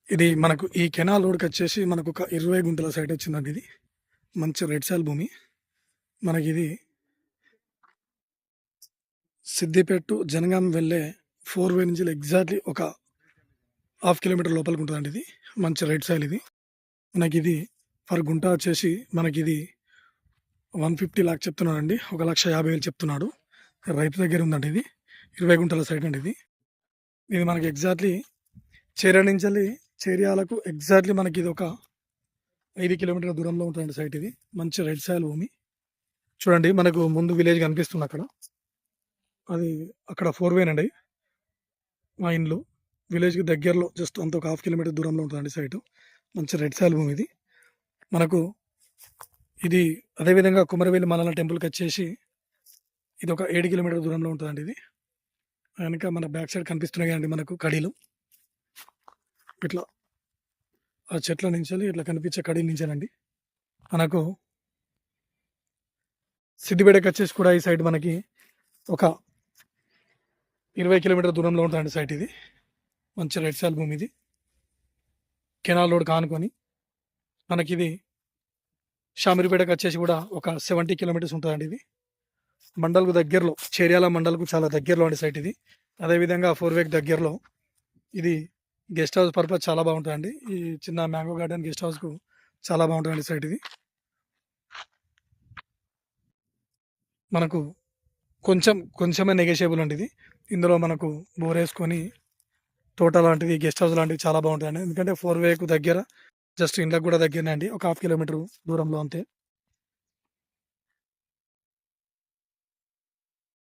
ఇది మనకు ఈ కెనాల్ రోడ్‌కొచ్చేసి మనకొక 20 గుంటల సైట్ వచ్చిందండి ఇది. మంచి రెడ్ సాయిల్ భూమి. మనకిది సిద్దిపేట టు జనగాం వెళ్ళే 4 వే నుంచి ఎగ్జాక్ట్‌లీ ఒక హాఫ్ కిలోమీటర్ లోపలికుంటదండి ఇది. మంచి రెడ్ సాయిల్ ఇది. మనకిది పర్ గుంట వచ్చేసి మనకిది 150 లాక్ చెప్తున్నాడండి. 1,50,000 చెప్తున్నాడు. రైతు దగ్గర ఉందండి ఇది. 20 గుంటల సైట్ అండి ఇది. ఇది మనకి ఎగ్జాక్ట్‌లీ చేర్యాల నుంచెల్లి చేర్యాలకు ఎగ్జాక్ట్‌లీ మనకిది ఒక 5 కిలోమీటర్ల దూరంలో ఉంటదండి సైట్ ఇది. మంచి రెడ్ సాయిల్ భూమి. చూడండి మనకు ముందు విలేజ్ కనిపిస్తుంది అక్కడ. అది అక్కడ 4 వేనండి మా ఇండ్లు. విలేజ్‌కి దగ్గరలో జస్ట్ అంత ఒక హాఫ్ కిలోమీటర్ దూరంలో ఉంటదండి సైటు. మంచి రెడ్ సాయిల్ భూమి ఇది. మనకు ఇది అదేవిధంగా కుమరవెల్లి మల్లన్న టెంపుల్‌కొచ్చేసి ఇది ఒక 7 కిలోమీటర్ల దూరంలో ఉంటదండి ఇది. వెనక మన బ్యాక్ సైడ్ కనిపిస్తున్నాయి కదండీ మనకు కడీలు. ఇట్లా ఆ చెట్ల నుంచెల్లి ఇట్లా కనిపించే కడీల నుంచేనండి. మనకు సిద్దిపేటకొచ్చేసి కూడా ఈ సైడ్ మనకి ఒక 20 కిలోమీటర్ల దూరంలో ఉంటదండి సైట్ ఇది. మంచి రెడ్ సాయిల్ భూమి ఇది. కెనాల్ రోడ్‌కి ఆనుకొని మనకిది షామీర్పేటకొచ్చేసి కూడా ఒక 70 కిలోమీటర్స్ ఉంటదండి ఇది. మండల్‌కు దగ్గరలో చేర్యాల మండల్‌కు చాలా దగ్గరలో అండి సైట్ ఇది. అదేవిధంగా 4 వేకి దగ్గరలో ఇది గెస్ట్ హౌస్ పర్పస్ చాలా బాగుంటదండి. ఈ చిన్న మ్యాంగో గార్డెన్ గెస్ట్ హౌస్‌కు చాలా బాగుంటదండి సైట్ ఇది. మనకు కొంచెమే నెగోషియబుల్ అండి ఇది. ఇందులో మనకు బోరేసుకొని తోట లాంటిది, గెస్ట్ హౌస్ లాంటివి చాలా బాగుంటాయండి. ఎందుకంటే 4 వేకు దగ్గర జస్ట్ ఇండ్లకు కూడా దగ్గరనే అండి. ఒక హాఫ్ కిలోమీటర్ దూరంలో అంతే.